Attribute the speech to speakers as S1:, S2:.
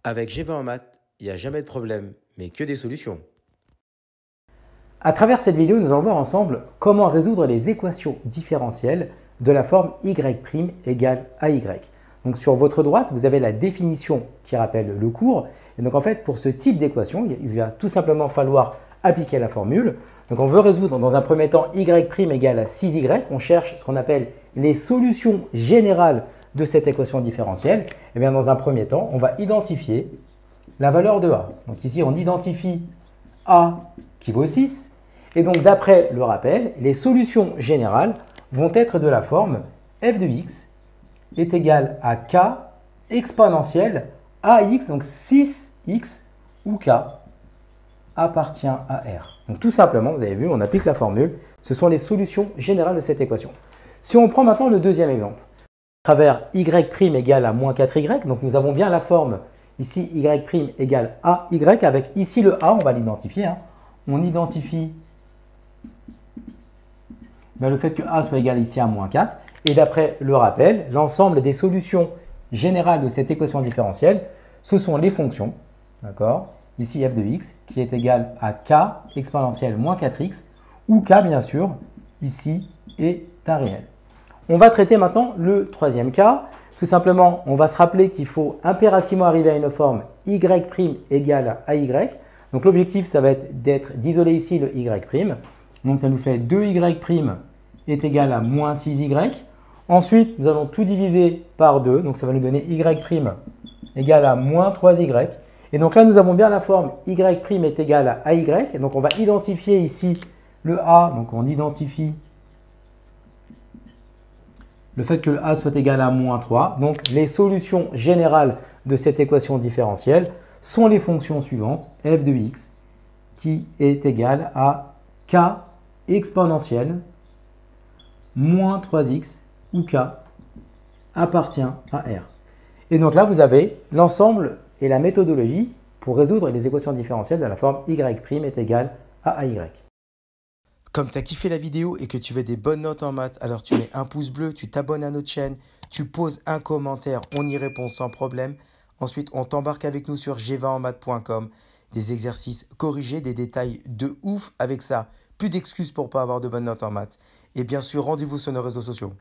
S1: Avec G20 en maths, il n'y a jamais de problème, mais que des solutions.
S2: À travers cette vidéo, nous allons voir ensemble comment résoudre les équations différentielles de la forme y' égale AY. Donc sur votre droite, vous avez la définition qui rappelle le cours. Et donc en fait, pour ce type d'équation, il va tout simplement falloir appliquer la formule. Donc on veut résoudre dans un premier temps y' égale à 6y. On cherche ce qu'on appelle les solutions générales de cette équation différentielle. Et bien dans un premier temps, on va identifier la valeur de a. Donc ici, on identifie a qui vaut 6. Et donc, d'après le rappel, les solutions générales vont être de la forme f de x est égal à k exponentielle ax, donc 6x, où k appartient à R. Donc, tout simplement, vous avez vu, on applique la formule. Ce sont les solutions générales de cette équation. Si on prend maintenant le deuxième exemple, à travers y' égale à moins 4y, donc nous avons bien la forme ici y' égale AY, avec ici le A, on va l'identifier. On identifie le fait que A soit égal ici à moins 4. Et d'après le rappel, l'ensemble des solutions générales de cette équation différentielle, ce sont les fonctions, d'accord, ici f de x, qui est égal à k exponentielle moins 4x, où k, bien sûr, ici, est un réel. On va traiter maintenant le troisième cas. Tout simplement, on va se rappeler qu'il faut impérativement arriver à une forme y' égale à AY. Donc l'objectif, ça va être d'isoler ici le y'. Donc ça nous fait 2y' est égal à moins 6y. Ensuite, nous allons tout diviser par 2. Donc ça va nous donner y' égale à moins 3y. Et donc là, nous avons bien la forme y' est égal à AY. Donc on va identifier ici le a. Donc on identifie le fait que le a soit égal à moins 3. Donc, les solutions générales de cette équation différentielle sont les fonctions suivantes, f de x, qui est égal à k exponentielle moins 3x, où k appartient à R. Et donc là, vous avez l'ensemble et la méthodologie pour résoudre les équations différentielles de la forme y' est égal à AY.
S1: Comme tu as kiffé la vidéo et que tu veux des bonnes notes en maths, alors tu mets un pouce bleu, tu t'abonnes à notre chaîne, tu poses un commentaire, on y répond sans problème. Ensuite, on t'embarque avec nous sur g20enmaths.com. Des exercices corrigés, des détails de ouf avec ça. Plus d'excuses pour pas avoir de bonnes notes en maths. Et bien sûr, rendez-vous sur nos réseaux sociaux.